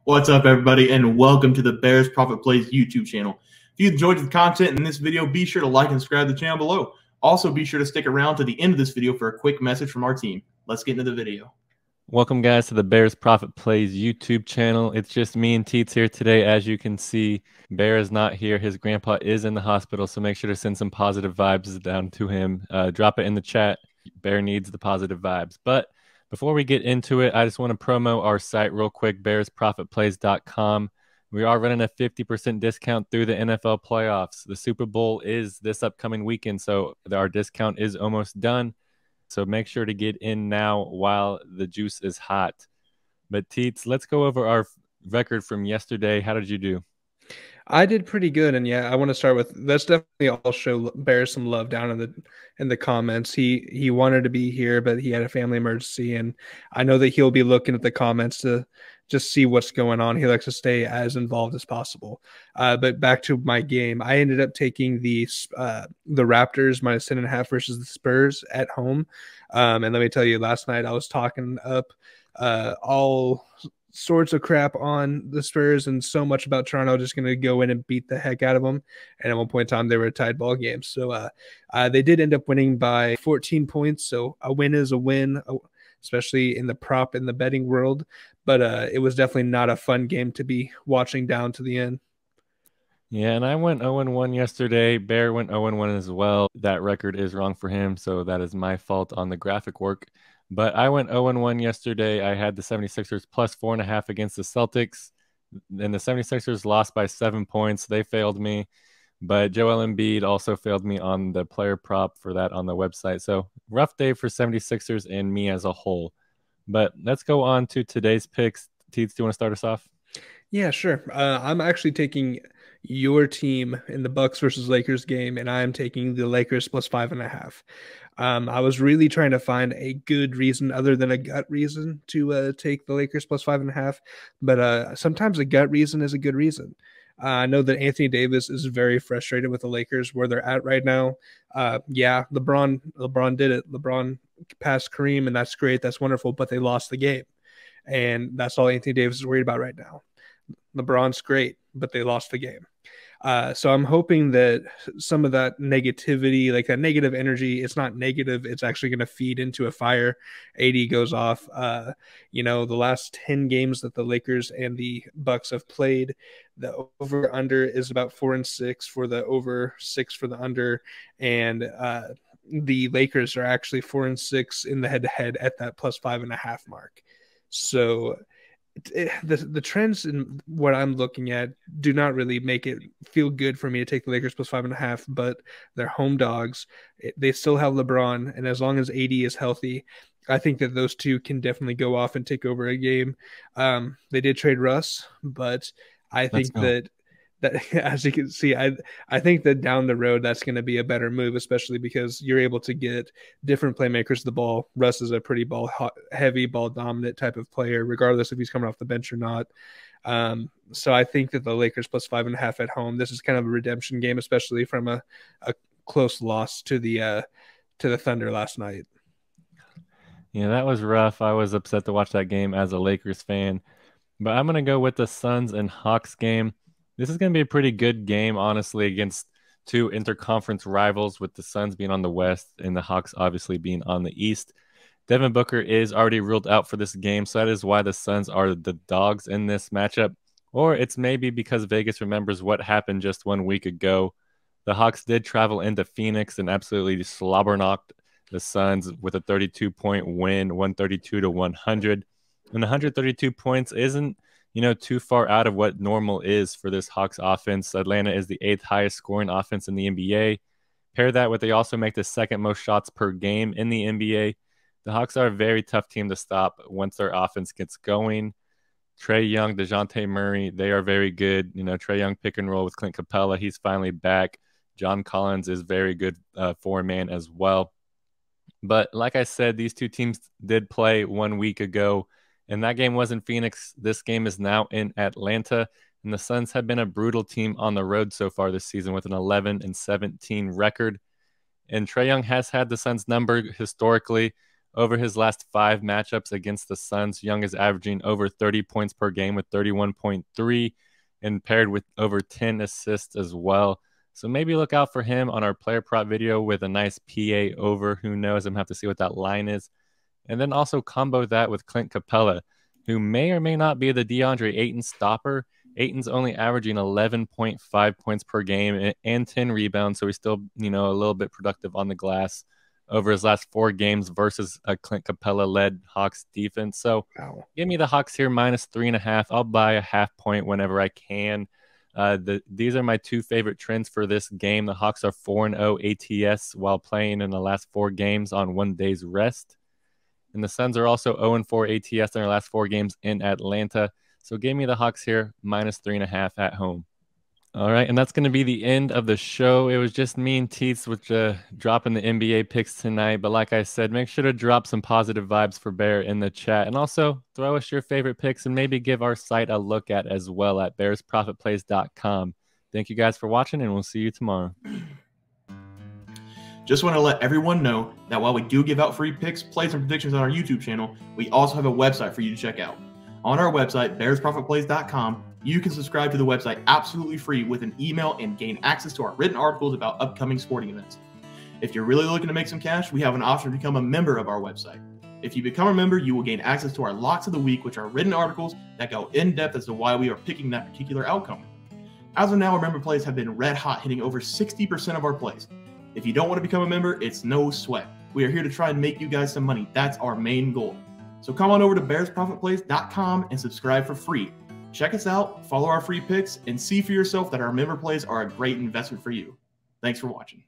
What's up, everybody, and welcome to the Bears Profit Plays YouTube channel. If you enjoyed the content in this video, be sure to like and subscribe to the channel below. Also, be sure to stick around to the end of this video for a quick message from our team. Let's get into the video. Welcome, guys, to the Bears Profit Plays YouTube channel. It's just me and Teats here today. As you can see, Bear is not here. His grandpa is in the hospital, so make sure to send some positive vibes down to him. Drop it in the chat. Bear needs the positive vibes. But before we get into it, I just want to promo our site real quick, bearsprofitplays.com. We are running a 50% discount through the NFL playoffs. The Super Bowl is this upcoming weekend, so our discount is almost done. So make sure to get in now while the juice is hot. But Teats, let's go over our record from yesterday. How did you do? I did pretty good, and yeah, I want to start with let's definitely all show Bear some love down in the comments. He wanted to be here, but he had a family emergency, and I know that he'll be looking at the comments to just see what's going on. He likes to stay as involved as possible. But back to my game, I ended up taking the Raptors minus 10.5 versus the Spurs at home. And let me tell you, last night I was talking up all sorts of crap on the Spurs and so much about Toronto just going to go in and beat the heck out of them. And at one point in time, they were a tied ball game. So they did end up winning by 14 points. So a win is a win, especially in the prop in the betting world. But it was definitely not a fun game to be watching down to the end. Yeah, and I went 0-1 yesterday. Bear went 0-1 as well. That record is wrong for him, so that is my fault on the graphic work. But I went 0-1 yesterday. I had the 76ers plus 4.5 against the Celtics. And the 76ers lost by 7 points. They failed me. But Joel Embiid also failed me on the player prop for that on the website. So rough day for 76ers and me as a whole. But let's go on to today's picks. Teets, do you want to start us off? Yeah, sure. I'm actually taking your team in the Bucks versus Lakers game, and I am taking the Lakers plus 5.5. I was really trying to find a good reason other than a gut reason to take the Lakers plus 5.5, but sometimes a gut reason is a good reason. I know that Anthony Davis is very frustrated with the Lakers where they're at right now. Yeah, LeBron did it. LeBron passed Kareem, and that's great. That's wonderful, but they lost the game, and that's all Anthony Davis is worried about right now. LeBron's great, but they lost the game. So I'm hoping that some of that negativity, like that negative energy, it's not negative. It's actually going to feed into a fire. AD goes off. The last 10 games that the Lakers and the Bucks have played, the over under is about 4-6 for the over, 6 for the under. And the Lakers are actually 4-6 in the head-to-head at that plus 5.5 mark. So the trends in what I'm looking at do not really make it feel good for me to take the Lakers plus 5.5, but they're home dogs. They still have LeBron, and as long as AD is healthy, I think that those two can definitely go off and take over a game. They did trade Russ, but I think that as you can see, I think that down the road that's going to be a better move, especially because you're able to get different playmakers the ball. Russ is a pretty heavy, ball dominant type of player, regardless if he's coming off the bench or not. So I think that the Lakers plus 5.5 at home, this is kind of a redemption game, especially from a close loss to the Thunder last night. Yeah, that was rough. I was upset to watch that game as a Lakers fan, but I'm going to go with the Suns and Hawks game. This is going to be a pretty good game, honestly, against two interconference rivals, with the Suns being on the West and the Hawks obviously being on the East. Devin Booker is already ruled out for this game, so that is why the Suns are the dogs in this matchup. Or it's maybe because Vegas remembers what happened just 1 week ago. The Hawks did travel into Phoenix and absolutely slobber-knocked the Suns with a 32-point win, 132-100. And 132 points isn't too far out of what normal is for this Hawks offense. Atlanta is the 8th highest scoring offense in the NBA. Pair that with they also make the 2nd most shots per game in the NBA. The Hawks are a very tough team to stop once their offense gets going. Trae Young, DeJounte Murray, they are very good. Trae Young pick and roll with Clint Capella. He's finally back. John Collins is very good four-man as well. But like I said, these two teams did play 1 week ago, and that game was in Phoenix. This game is now in Atlanta, and the Suns have been a brutal team on the road so far this season with an 11-17 record. And Trae Young has had the Suns number historically. Over his last 5 matchups against the Suns, Young is averaging over 30 points per game with 31.3 and paired with over 10 assists as well. So maybe look out for him on our player prop video with a nice PA over. Who knows? I'm going to have to see what that line is. And then also combo that with Clint Capella, who may or may not be the DeAndre Ayton stopper. Ayton's only averaging 11.5 points per game and 10 rebounds, so he's still, a little bit productive on the glass over his last 4 games versus a Clint Capella-led Hawks defense. So Give me the Hawks here -3.5. I'll buy a half point whenever I can. These are my 2 favorite trends for this game. The Hawks are 4-0 ATS while playing in the last 4 games on 1 day's rest. And the Suns are also 0-4 ATS in their last 4 games in Atlanta. So give me the Hawks here -3.5 at home. All right, and that's going to be the end of the show. It was just me and Teats with dropping the NBA picks tonight. But like I said, make sure to drop some positive vibes for Bear in the chat. And also throw us your favorite picks and maybe give our site a look at as well at bearsprofitplays.com. Thank you guys for watching, and we'll see you tomorrow. Just want to let everyone know that while we do give out free picks, plays, and predictions on our YouTube channel, we also have a website for you to check out. On our website, bearsprofitplays.com, you can subscribe to the website absolutely free with an email and gain access to our written articles about upcoming sporting events. If you're really looking to make some cash, we have an option to become a member of our website. If you become a member, you will gain access to our Locks of the Week, which are written articles that go in depth as to why we are picking that particular outcome. As of now, our member plays have been red hot, hitting over 60% of our plays. If you don't want to become a member, it's no sweat. We are here to try and make you guys some money. That's our main goal. So come on over to bearsprofitplays.com and subscribe for free. Check us out, follow our free picks, and see for yourself that our member plays are a great investment for you. Thanks for watching.